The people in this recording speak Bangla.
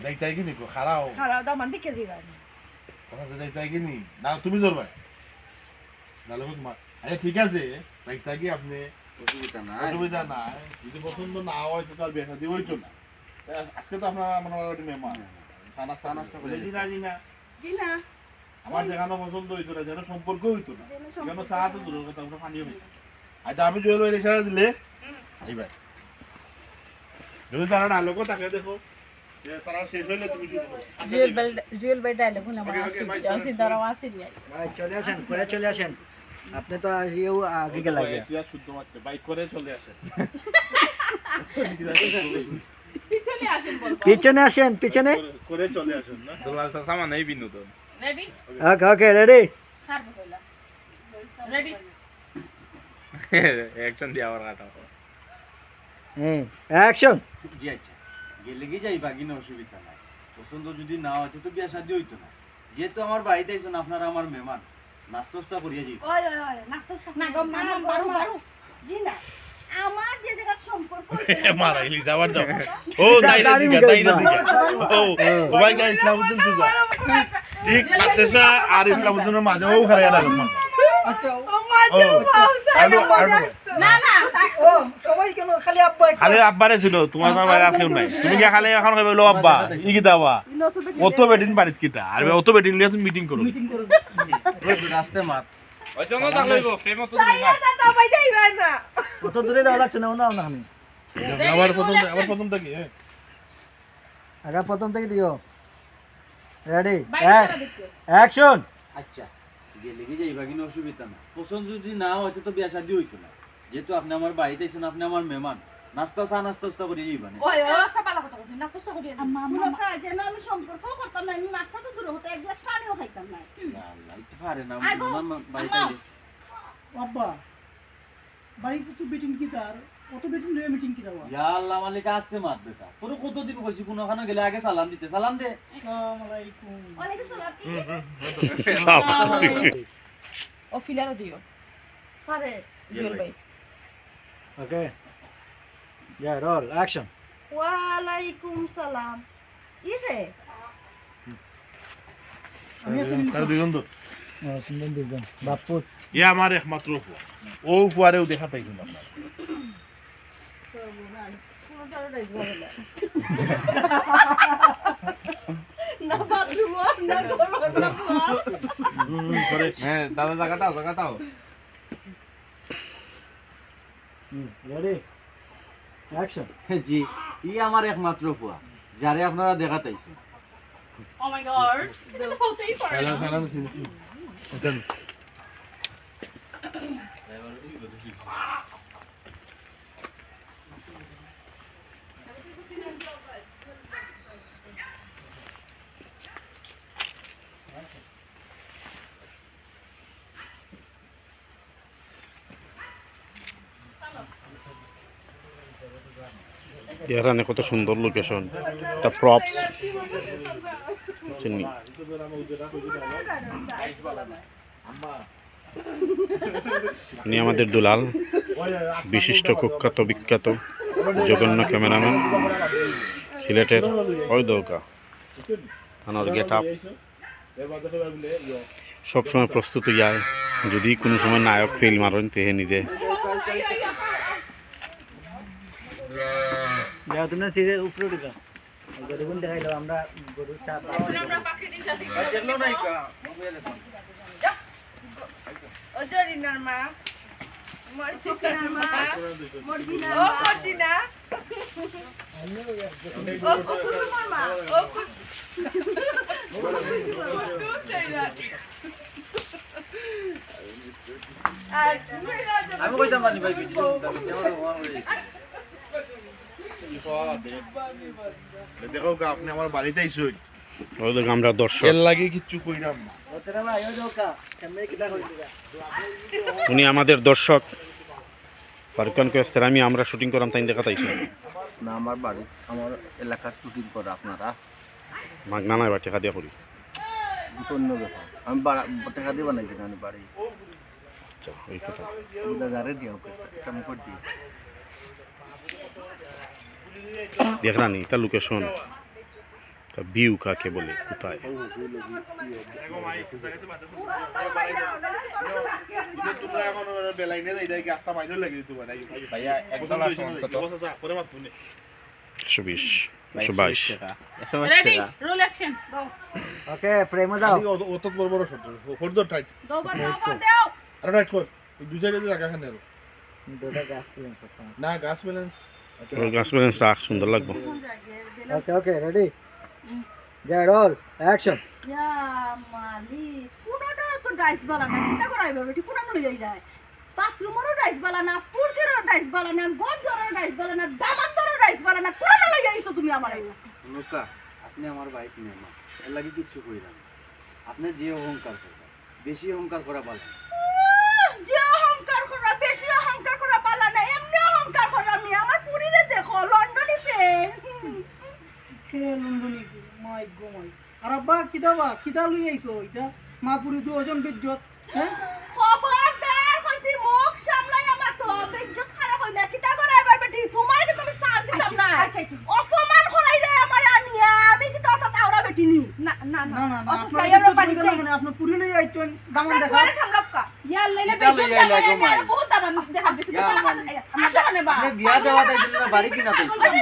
যাইতাই কিনি খারাও খারাপ দাম মান দিকে দিবা কথা যাইতাই কিনি না তুমি ধরবা না লোক তোমার আচ্ছা ঠিক আছে যাইতা কি আপনি অসুবিধা নাই যদি পছন্দ না হয় তো তার বিয়ে শাদী হইতো না আজকে তো আপনার আমার বাড়িতে মেহমান নাস্তা করে জি না জি না আমার যেখানে পছন্দ হইতো না যেন সম্পর্ক হইতো না যেন চা তো দূরের কথা আমরা পানিও হইতো আচ্ছা আমি জুয়েল ভাই রেখে দিলে এইবার যদি তারা ডায়লগও তাকে দেখো তারা শেষ হইলে তুমি শুরু করো জুয়েল ভাই ডায়লগ হলো আমার আসি দাঁড়াও আসি ভাই চলে আসেন করে চলে আসেন আপনি তো ইয়েও আগে গেল আগে তুই আর শুদ্ধ মাত্র বাইক করে চলে আসে পিছনে আসেন বল পিছনে আসেন পিছনে করে চলে আসেন না দুলাল তো সামান এই বিনোদন রেডি ওকে ওকে রেডি খারবো কইলা রেডি অ্যাকশন দিয়ে আবার কাটা অ্যাকশন জি আচ্ছা গেলে কি যাই বাগিনা অসুবিধা নাই পছন্দ যদি না হতো তো বিয়া শাদী হইতো না যেহেতু আমার বাড়িতে আইছেন আপনারা আমার মেহমান নাস্তা করিয়া যাই ওই নাস্তা না গো মারো জি না আমার যে জায়গা সম্পর্ক মারাইলি যাবার দাও ও দাইরা দিকে ও ভাই গাই ইসলামউদ্দিন সুজা ঠিক মাদ্রাসা আর ইসলামউদ্দিনের মাঝেও খারায়া ডায়লগ মারবা আচ্ছা না না ও সবাই কেন খালি আব্বা খালি আব্বারে ছিল তোমার তো বাইরে আর কেউ নাই তুমি কি খালি এখন কইবে লো আব্বা ই কি দাবা অত বেদিন বাড়িত কিটা আর অত বেদিন লিয়ে তুমি মিটিং করো মিটিং করুন রাস্তে মাত ওই জন্য থাকলে গো ফেমাস তো দিই না তো ভাই যাইবা না কত দূরে যাওয়া লাগছে না না আমি আবার প্রথম থেকে আগে প্রথম থেকে দিও রেডি বাইরে দেখো অ্যাকশন আচ্ছা গেলে কি যাই বাগিনা অসুবিধা না পছন্দ যদি না হতো তো বিয়া শাদী হইতো না যেহেতু আপনি আমার বাড়িতে আইছেন আপনি আমার মেহমান নাস্তা করিয়া যাইবা না ওই একটা পালা কথা কইছিস নাস্তা করিয়ে আম্মা যেন আমি সম্পর্ক করতাম না আমি নাস্তা তো দূর হতে এক গ্লাস পানিও খাইতাম না আল্লাহ একটু পারে না আইগো, আমার বাড়িতে আইলে আব্বা বাড়িতে তো মিটিং কি তার কত মিটিং লয়ে মিটিং কি দাও ইয়া আল্লাহ মালিক আসতে মাত বেটা তোর কতদিন কইছি কোনখানে গেলে আগে সালাম দিতে সালাম দে আসসালামু আলাইকুম ওয়ালাইকুম সালাম ও ফিলারও দিও আরে জুয়েল ভাই ওকে ইয়া রোল অ্যাকশন ওয়ালাইকুম সালাম ইরে তার দুজন তো সুন্দর দিবেন বাপু এ আমার একমাত্র ফুয়া ও ফুয়ারেও দেখাতাই কিন্তু আপনার না বাথরুম না করে হ্যাঁ দাদা জায়গাটাও রেডি অ্যাকশন জি ই আমার একমাত্র ফুয়া যারে আপনারা দেখাতাইছেন ও মাই গড বলতেই পারে সালাম সালাম দেন এখানে কত সুন্দর লোকেশন তা প্রপস চিনি উনি আমাদের দুলাল বিশিষ্ট কুখ্যাত বিখ্যাত জঘন্য ক্যামেরাম্যান সিলেটের ওই দৌকা থানার গেট আপ সবসময় প্রস্তুত যায় যদি কোনো সময় নায়ক ফিল্ম মারেন তেহে নিদে যাও তুমি সিজে উপরে উঠে যাও গরুগুন দেখাইলো আমরা গরুর চা আমরা পাখিদের সাথে দেখলো না ইকা ও জরিনার মা মর্জিনার মা মর্জিনা ও মর্জিনা ও কুকুর মা ও আমি কইতাম মানি ভাই ভিডিও দেখো আপনি আমার বাড়িতে আইসুন ওই দেখ আমরা দর্শক এর লাগে কিচ্ছু কইরাম না ওতরা ভাই ওই দোকা কেমনে কিটা কইছিলা উনি আমাদের দর্শক ফারুকান কোস্তের আমরা শুটিং করাম তাই দেখা তাইছি না আমার বাড়ি আমার এলাকার শুটিং করে আপনারা মাগনা নাই বা টাকা দিয়া করি অন্য ব্যাপার আমি টাকা দিবা নাই আমি বাড়ি আচ্ছা ওই কথা দাদারে দিও কেমন করে দিই দেখরানি তার লোকেশন তা ভিউ কাকে বলে কোথায় এখন ভাই একটু জায়গাতে বাদে তোমরা এখন বেলাই নিয়ে যাই কি আটটা বাইরে লাগে দিতে পারে ভাইয়া এক ডলার সমান কত 120 122 রেডি রোল অ্যাকশন দাও ওকে ফ্রেমে দাও অত বড় বড় শট ফোর্দ টাইট দাও দাও আরে টাইট কর দুই সাইডে জায়গা খানে দুটো গ্যাস প্লেন করতাম না গাছ ব্যালেন্স ওর গাছ ব্যালেন্স রাখ সুন্দর লাগবে ওকে ওকে রেডি যা রোল অ্যাকশন ইয়া মালিক কোনটা তো ডাইস বালা না কিটা করাইবে বেটি কোনটা লই যাই যায় বাথরুমেরও ডাইস বালা না ফুলকেরও ডাইস বালা না গঞ্জরের ডাইস বালা না দামান্তরের ডাইস বালা না কোনটা লই যাইছো তুমি আমারে নৌকা আপনি আমার বাইক মেমা এর লাগি কিচ্ছু কইলাম আপনি যে অহংকার করবেন বেশি অহংকার করা ভালো না। যে অহংকার করা বেশি অহংকার করা বালা না এমনি অহংকার করা আমি আমার ফুরিরে দেখো লন্ডনে ফেল সে লন্ডনি মাই গো মাই আর আব্বা কিতা লই আইছো এটা মা পুরি দুজন বেজ্জত হ্যাঁ খবরদার কইছি মুখ সামলাই আমার তো বেজ্জত খারাপ হই না কিটা করাইবার বেটি তোমার কি তুমি সার দিতাম না অপমান করাই রে আমার আনিয়া আমি কি তো তাওরা বেটি নি না না না না না আপনার বেজ্জত কই দিলাম মানে আপনি পুরি লই আইছেন দামান দেখা সামলাক্কা ইয়ার লাইলে এটা লই আইলা গো মাই। বহুত দামান দেখা দিছে ইয়া মালিক। আশা মানে বা আপনি বিয়া দেওয়া তাইছেন না বাড়ি কিনা তাইছেন কইছি